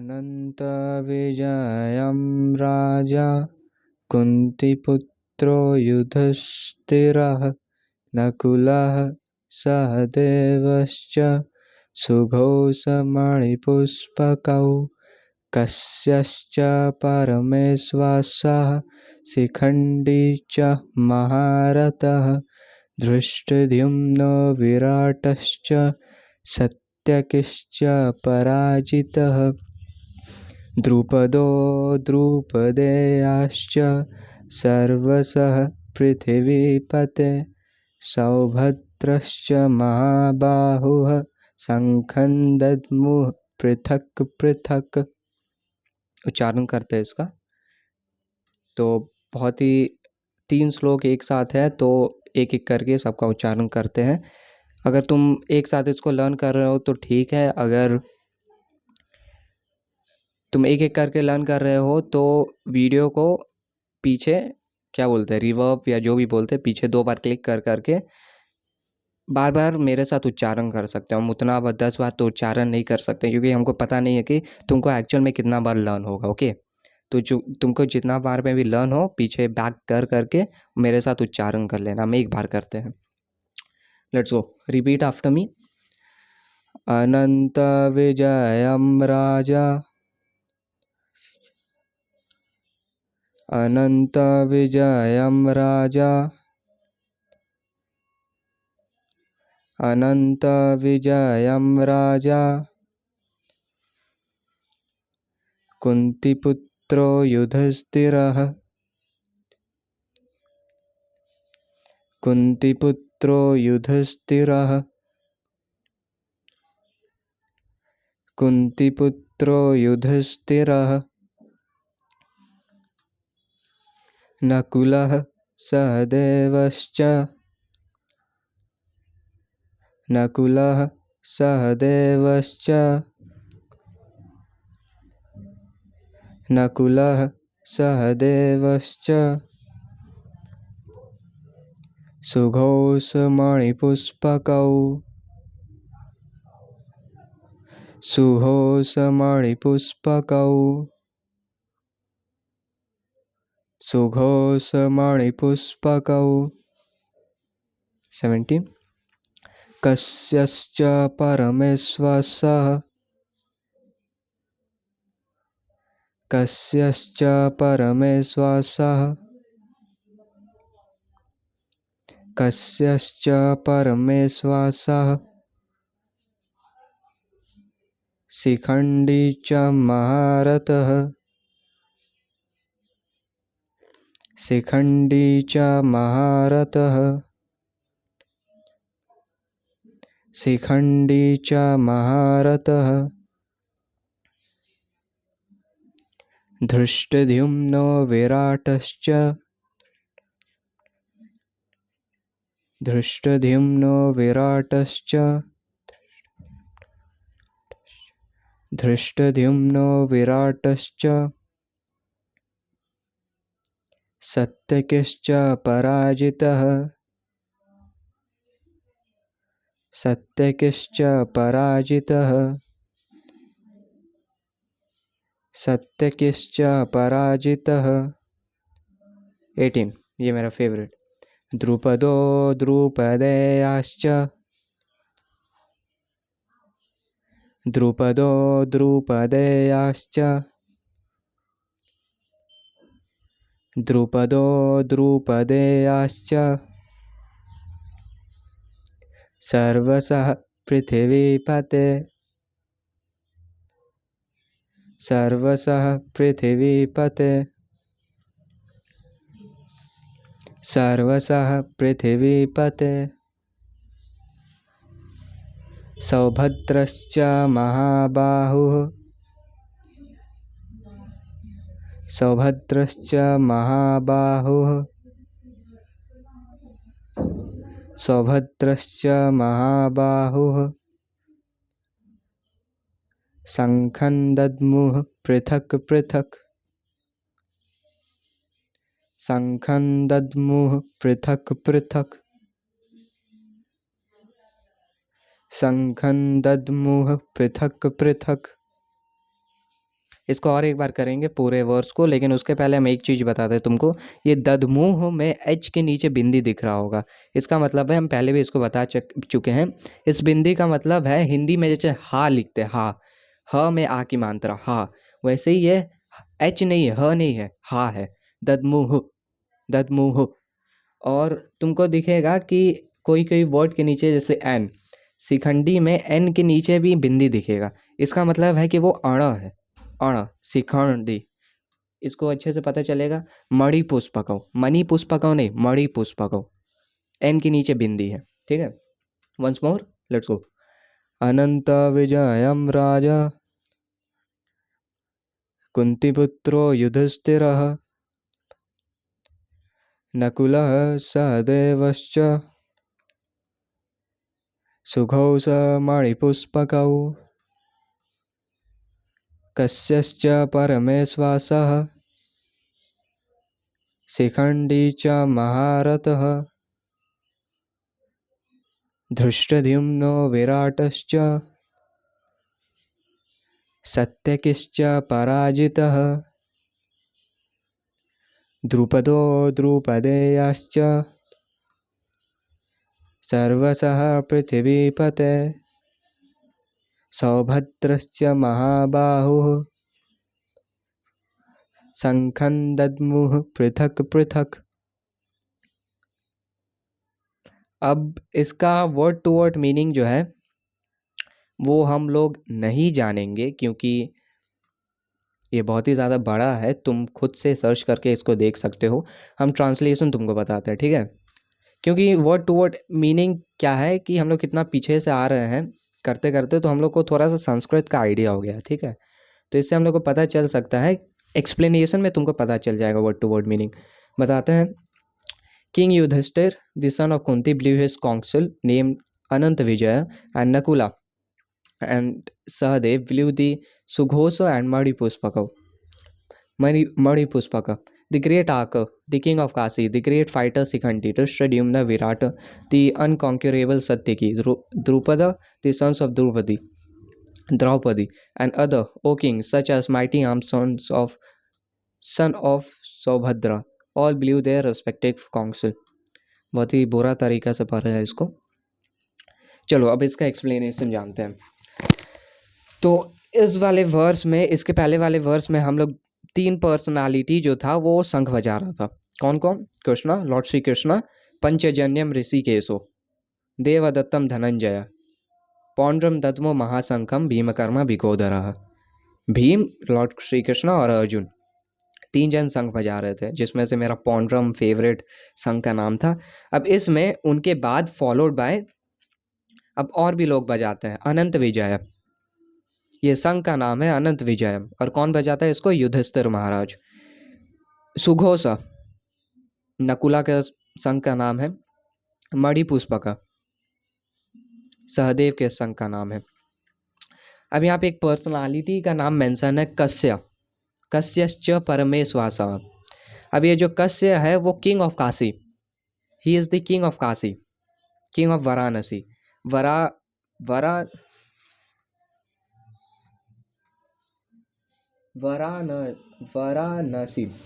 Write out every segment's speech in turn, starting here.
अनन्तविजयं राजा कुन्तीपुत्रो युधिष्ठिरः नकुलः सहदेवश्च सुघोषमणिपुष्पकौ कस्यश्च परमेश्वासः शिखण्डी च महारथः धृष्टद्युम्नो विराटश्च सत्यकिश्च पराजितः द्रुपदो द्रुपदेयाश्च सर्वशः पृथिवीपते सौभद्रश्च महाबाहुः शंखं दद्मुः पृथक पृथक। उच्चारण करते हैं इसका, तो बहुत ही 3 श्लोक एक साथ है, तो एक एक करके सबका उच्चारण करते हैं। अगर तुम एक साथ इसको लर्न कर रहे हो तो ठीक है, अगर तुम एक एक करके लर्न कर रहे हो तो वीडियो को पीछे क्या बोलते हैं, रिवर्ब या जो भी बोलते हैं, पीछे 2 बार क्लिक कर करके बार बार मेरे साथ उच्चारण कर सकते हो। हम उतना 10 बार तो उच्चारण नहीं कर सकते, क्योंकि हमको पता नहीं है कि तुमको एक्चुअल में कितना बार लर्न होगा। ओके, तो जो तुमको जितना बार में भी लर्न हो, पीछे बैक कर करके मेरे साथ उच्चारण कर लेना। हम एक बार करते हैं। Let's go, repeat after me. अनंत विजयम राजा अनंत विजयम राजा अनंत विजयम राजा कुन्तीपुत्रो युधिष्ठिरः कुन्तीपुत्रो युधिष्ठिरः कुन्तीपुत्रो युधिष्ठिरः नकुलः सहदेवश्च नकुलः सहदेवश्च नकुलः सहदेवश्च सुघोषमणिपुष्पकौ सुघोषमणिपुष्पकौ सुघोषमणिपुष्पकौ 17 कस्यश्च परमेश्वासः कस्यश्च परमेश्वासः कस्यश्च परमेश्वासः शिखण्डी च महारथः शिखण्डी च महारथः शिखण्डी च महारथः धृष्टद्युम्नो विराटश्च धृष्टद्युम्नो विराटश्च धृष्टद्युम्नो विराटश्च सत्यकिश्च पराजितः सत्यकिश्च पराजितः सत्यकिश्च पराजितः 18 ये मेरा फेवरेट। द्रुपदो द्रुपदेयाश्च द्रुपदो द्रुपदेयाश्च द्रुपदो द्रुपदेयाश्च सर्वशः पृथिवीपते सर्वशः पृथिवीपते सर्वशः पृथिवीपते सौभद्रश्च महाबाहुः सौभद्रश्च महाबाहुः सौभद्रश्च महाबाहुः शंखं दद्मुः पृथक पृथक शंखं दद्मुः पृथक पृथक शंखं दद्मुः पृथक पृथक इसको और एक बार करेंगे पूरे वर्स को, लेकिन उसके पहले हम एक चीज़ बताते हैं तुमको। ये ददमुह में एच के नीचे बिंदी दिख रहा होगा, इसका मतलब है, हम पहले भी इसको बता चुके हैं, इस बिंदी का मतलब है हिंदी में जैसे हा लिखते हैं, हा, ह में आ की मात्रा हा, वैसे ही ये एच नहीं है, ह नहीं है, हा है, ददमुह, ददमुह। और तुमको दिखेगा कि कोई कोई वर्ड के नीचे जैसे एन, शिखंडी में एन के नीचे भी बिंदी दिखेगा, इसका मतलब है कि वो अण है, अण, शिखंडी। इसको अच्छे से पता चलेगा। मणि पुष्पकौ, मणि पुष्पकौ नहीं, मणि पुष्पकौ, एन के नीचे बिंदी है, ठीक है। Once more, let's go. अनंत विजयम राजा कुंतीपुत्रो युधिष्ठिरः नकुलः सहदेवश्च सुघोषमणिपुष्पकौ कस्यश्च परमेश्वासः शिखण्डी च महारथः धृष्टद्युम्नो विराटश्च सत्यकिश्च पराजितः द्रुपदो द्रुपदेयाश्च सर्वशः पृथिवीपते सौभद्रश्च महाबाहुः शङ्खं दद्मुः पृथक पृथक। अब इसका वर्ड टू वर्ड मीनिंग जो है वो हम लोग नहीं जानेंगे, क्योंकि ये बहुत ही ज़्यादा बड़ा है, तुम खुद से सर्च करके इसको देख सकते हो, हम ट्रांसलेशन तुमको बताते हैं, ठीक है। क्योंकि वर्ड टू वर्ड मीनिंग क्या है कि हम लोग कितना पीछे से आ रहे हैं करते करते, तो हम लोग को थोड़ा सा संस्कृत का आइडिया हो गया, ठीक है। तो इससे हम लोग को पता चल सकता है, एक्सप्लेनेशन में तुमको पता चल जाएगा वर्ड टू वर्ड मीनिंग। बताते हैं। King Yudhishthira the son of Kunti blew his council named Anant Vijaya and Nakula and Sahadev blew the Sughosa and Mani Puspaka. The great Arka, the king of Kasi, the great fighter Sikhanti, Drishtadyumna Virata, the unconquerable Satyaki, Drupada, the sons of Draupadi, and other, O kings, such as mighty armed son of Saubhadra, all blew their respective counsel. बहुत ही बुरा तरीका से पढ़ रहा है इसको। चलो अब इसका एक्सप्लेनेशन जानते हैं। तो इस वाले वर्स में, इसके पहले वाले वर्स में हम लोग 3 पर्सनालिटी जो था वो शंख बजा रहा था। कौन कौन? कृष्णा, लॉर्ड श्री कृष्णा, पंचजन्यम ऋषिकेशो, देवदत्तम धनंजय, पौंड्रम दद्मो महाशंखम भीमकर्मा विगोदरः। भीम, लॉर्ड श्री कृष्णा और अर्जुन 3 जन शंख बजा रहे थे, जिसमें से मेरा पौंड्रम फेवरेट शंख का नाम था। अब इसमें उनके बाद फॉलोड बाय अब और भी लोग बजाते हैं। अनंत विजय, ये शंख का नाम है अनंत विजय। और कौन बजाता है इसको? युधिष्ठिर महाराज। सुघोषा, नकुला के शंख का नाम है। मणिपुष्पका, सहदेव के शंख का नाम है। अब यहाँ पे एक पर्सनालिटी का नाम मेंशन है, कस्य, कस्यश्च परमेश्वासा। अब ये जो कस्य है वो king of Kashi, he is the king of Kashi, king of Varanasi.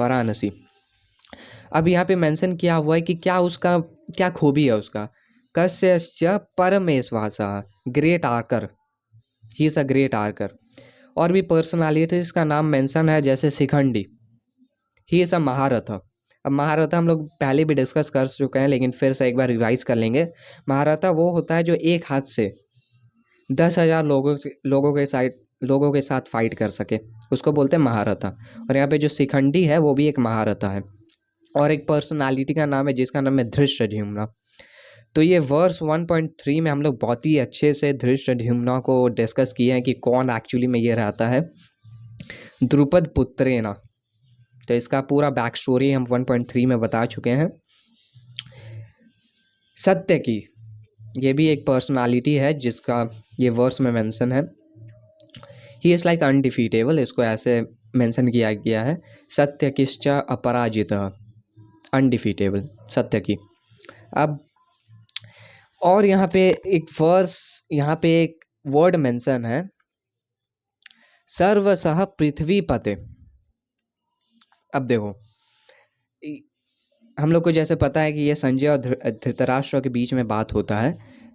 Varanasi. अब यहाँ पे मेंशन किया हुआ है कि क्या उसका क्या खूबी है उसका। कस्यश्च परमेश्वासा, great archer, he is a great archer. और भी पर्सनालिटीज का नाम मेंशन है, जैसे शिखंडी, ही इज अ महारथ। अब महारथ हम लोग पहले भी डिस्कस कर चुके हैं, लेकिन फिर से एक बार रिवाइज कर लेंगे। महारथा वो होता है जो एक हाथ से 10,000 लोगों के साथ फाइट कर सके, उसको बोलते हैं महारथा। और यहाँ पे जो शिखंडी है वो भी एक महारथा है। और एक पर्सनालिटी का नाम है जिसका नाम है धृष्टद्युम्न। तो ये वर्स 1.3 में हम लोग बहुत ही अच्छे से धृष्टद्युम्न को डिस्कस किए हैं कि कौन एक्चुअली में ये रहता है। द्रुपद पुत्रेना, तो इसका पूरा बैक स्टोरी हम 1.3 में बता चुके हैं। सत्यकी, ये भी एक पर्सनालिटी है जिसका ये वर्स में मेंशन है। ही इज़ लाइक अनडिफीटेबल, इसको ऐसे मेंशन किया गया है। सत्यकिश्च अपराजितः, अनडिफीटेबल सत्यकी। अब और यहाँ पे एक वर्ड मेंशन है, सर्वसः पृथ्वीपते। अब देखो, हम लोग को जैसे पता है कि ये संजय और धृतराष्ट्र के बीच में बात होता है,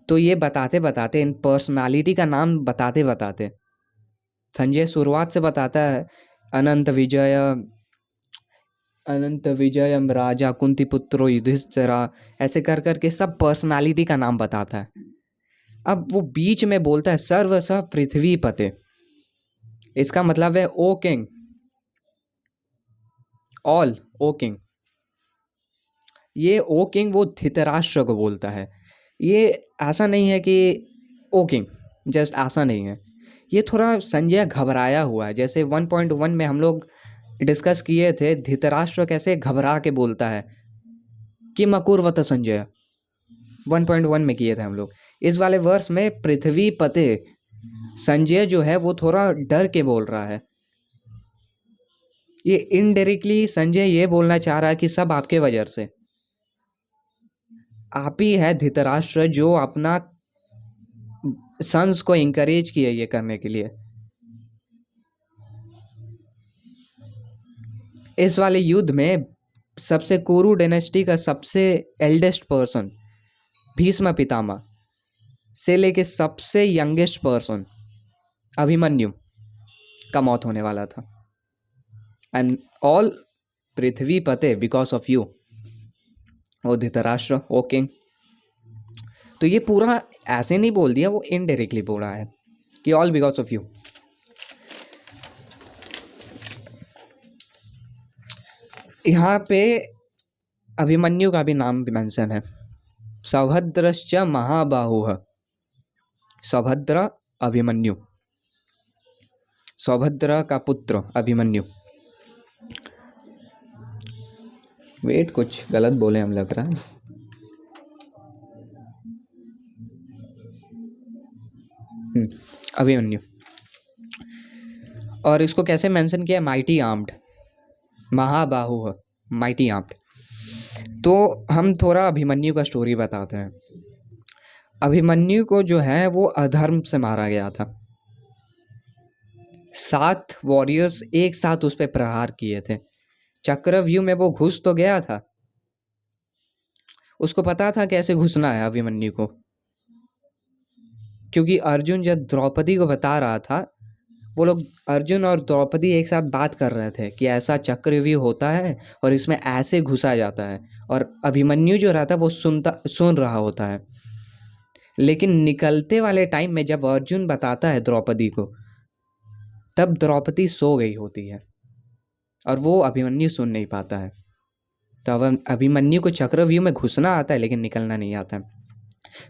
तो ये बताते बताते इन पर्सनालिटी का नाम बताते बताते संजय शुरुआत से बताता है अनंत विजयम राजा कुंती पुत्रो युधिष्ठिरा, ऐसे कर करके सब पर्सनालिटी का नाम बताता है। अब वो बीच में बोलता है सर्वस पृथ्वीपते, इसका मतलब है O king, all O king. ये ओ किंग वो धृतराष्ट्र को बोलता है। ये ऐसा नहीं है कि ओ किंग जस्ट ऐसा नहीं है, ये थोड़ा संजय घबराया हुआ है। जैसे 1.1 में हम लोग डिस्कस किए थे धृतराष्ट्र कैसे घबरा के बोलता है किम अकुर्वत संजय, 1.1 में किए थे हम लोग। इस वाले वर्ष में पृथ्वीपते संजय जो है वो थोड़ा डर के बोल रहा है। ये इनडायरेक्टली संजय ये बोलना चाह रहा है कि सब आपके वजह से, आप ही है धृतराष्ट्र जो अपना सन्स को इंकरेज किया ये करने के लिए। इस वाले युद्ध में सबसे कुरु डायनेस्टी का सबसे एल्डेस्ट पर्सन भीष्म पितामह से लेके सबसे यंगेस्ट पर्सन अभिमन्यु का मौत होने वाला था। एंड ऑल पृथ्वीपते because of you, O Dhritarashtra O king. तो ये पूरा ऐसे नहीं बोल दिया, वो इनडायरेक्टली बोला है कि ऑल बिकॉज ऑफ यू। यहाँ पे अभिमन्यु का भी नाम भी मेंशन है, सौभद्रश्च महाबाहुः, सौभद्र अभिमन्यु, सौभद्र का पुत्र अभिमन्यु। वेट, कुछ गलत बोले हम लग रहा है। अभिमन्यु, और इसको कैसे मेंशन किया, माइटी आर्म्ड, महाबाहु, माइटी आर्म्ड। तो हम थोड़ा अभिमन्यु का स्टोरी बताते हैं। अभिमन्यु को जो है वो अधर्म से मारा गया था। 7 वॉरियर्स एक साथ उस पर प्रहार किए थे। चक्रव्यूह में वो घुस तो गया था, उसको पता था कैसे घुसना है अभिमन्यु को, क्योंकि अर्जुन जब द्रौपदी को बता रहा था, वो लोग अर्जुन और द्रौपदी एक साथ बात कर रहे थे कि ऐसा चक्रव्यूह होता है और इसमें ऐसे घुसा जाता है, और अभिमन्यु जो रहता है वो सुन रहा होता है। लेकिन निकलते वाले टाइम में जब अर्जुन बताता है द्रौपदी को, तब द्रौपदी सो गई होती है और वो अभिमन्यु सुन नहीं पाता है। तो अब अभिमन्यु को चक्रव्यूह में घुसना आता है लेकिन निकलना नहीं आता है।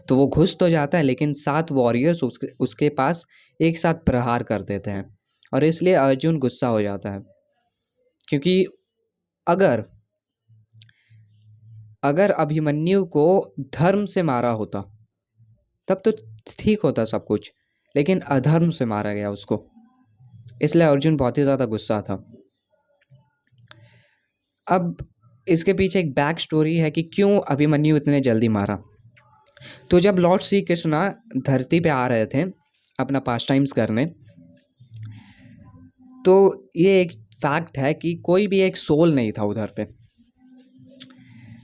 तो वो घुस तो जाता है, लेकिन 7 वॉरियर्स उसके पास एक साथ प्रहार कर देते हैं, और इसलिए अर्जुन गुस्सा हो जाता है। क्योंकि अगर अभिमन्यु को धर्म से मारा होता तब तो ठीक होता सब कुछ, लेकिन अधर्म से मारा गया उसको, इसलिए अर्जुन बहुत ही ज़्यादा गुस्सा था। अब इसके पीछे एक बैक स्टोरी है कि क्यों अभिमन्यु इतने जल्दी मारा। तो जब लॉर्ड श्री कृष्णा धरती पे आ रहे थे अपना पास टाइम्स करने, तो ये एक फैक्ट है कि कोई भी एक सोल नहीं था उधर पे।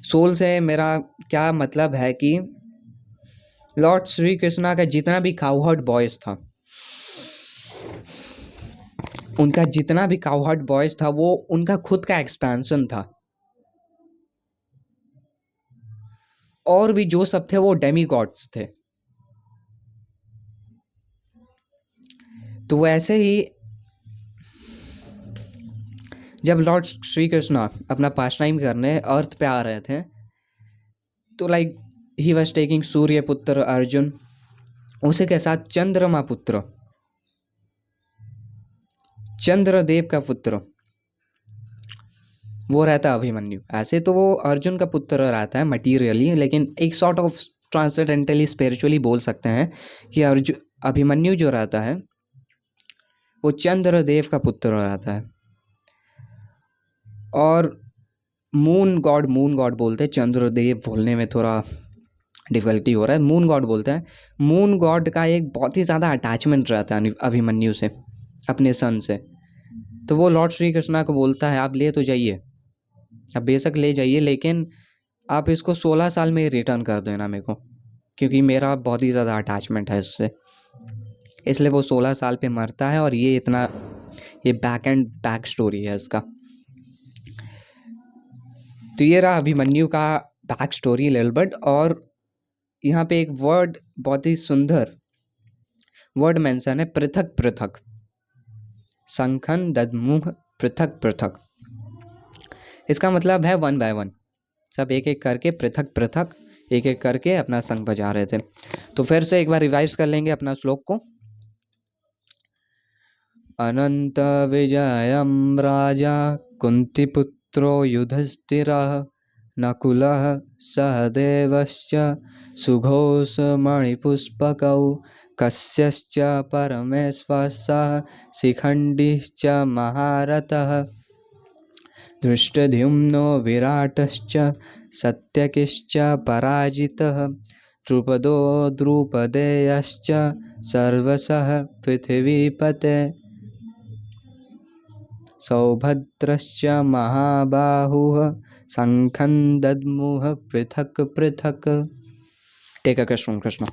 सोल से मेरा क्या मतलब है कि लॉर्ड श्री कृष्णा का जितना भी काउहर्ड बॉयज था, उनका जितना भी काउहर्ड बॉयज था वो उनका खुद का एक्सपेंशन था, और भी जो सब थे वो डेमी गॉड्स थे। तो वैसे ही जब लॉर्ड श्री कृष्णा अपना पास टाइम करने अर्थ पे आ रहे थे, तो लाइक ही वॉज टेकिंग सूर्य पुत्र अर्जुन, उसी के साथ चंद्रमा पुत्र, चंद्रदेव का पुत्र वो रहता अभिमन्यु। ऐसे तो वो अर्जुन का पुत्र रहता है मटीरियली, लेकिन एक सॉर्ट ऑफ ट्रांसडेंटली स्पिरिचुअली बोल सकते हैं कि अभिमन्यु जो रहता है वो चंद्रदेव का पुत्र रहता है। और मून गॉड बोलते हैं, चंद्रदेव बोलने में थोड़ा डिफिकल्टी हो रहा है, मून गॉड बोलते हैं। मून गॉड का एक बहुत ही ज़्यादा अटैचमेंट रहता है अभिमन्यु से, अपने सन से। तो वो लॉर्ड श्री कृष्णा को बोलता है आप ले तो जाइए, आप बेशक ले जाइए, लेकिन आप इसको 16 साल में ही रिटर्न कर देना मेरे को, क्योंकि मेरा बहुत ही ज़्यादा अटैचमेंट है इससे। इसलिए वो 16 साल पे मरता है और ये बैक स्टोरी है इसका। तो ये रहा अभिमन्यु का बैक स्टोरी लिटिल बिट। और यहाँ पे एक वर्ड, बहुत ही सुंदर वर्ड मेंशन है, पृथक पृथक, संखन दद्मुह पृथक पृथक। इसका मतलब है 1 by 1, सब एक एक करके पृथक पृथक एक एक करके अपना संग बजा रहे थे। तो फिर से एक बार रिवाइज कर लेंगे अपना श्लोक को। अनंत विजयम राजा कुंतीपुत्रो युधिष्ठिरः नकुलः सहदेवश्च सुघोषमणिपुष्पकौ कस्यश्च परमेश्वरः शिखण्डिः च महारथः धृष्टद्युम्नो विराटश्च सत्यकिश्च पराजितः द्रुपदो द्रुपदेयश्च सर्वशः पृथिवीपते सौभद्रश्च महाबाहुः शङ्खं दद्मुः पृथक् पृथक्। टेक कृष्ण कृष्ण।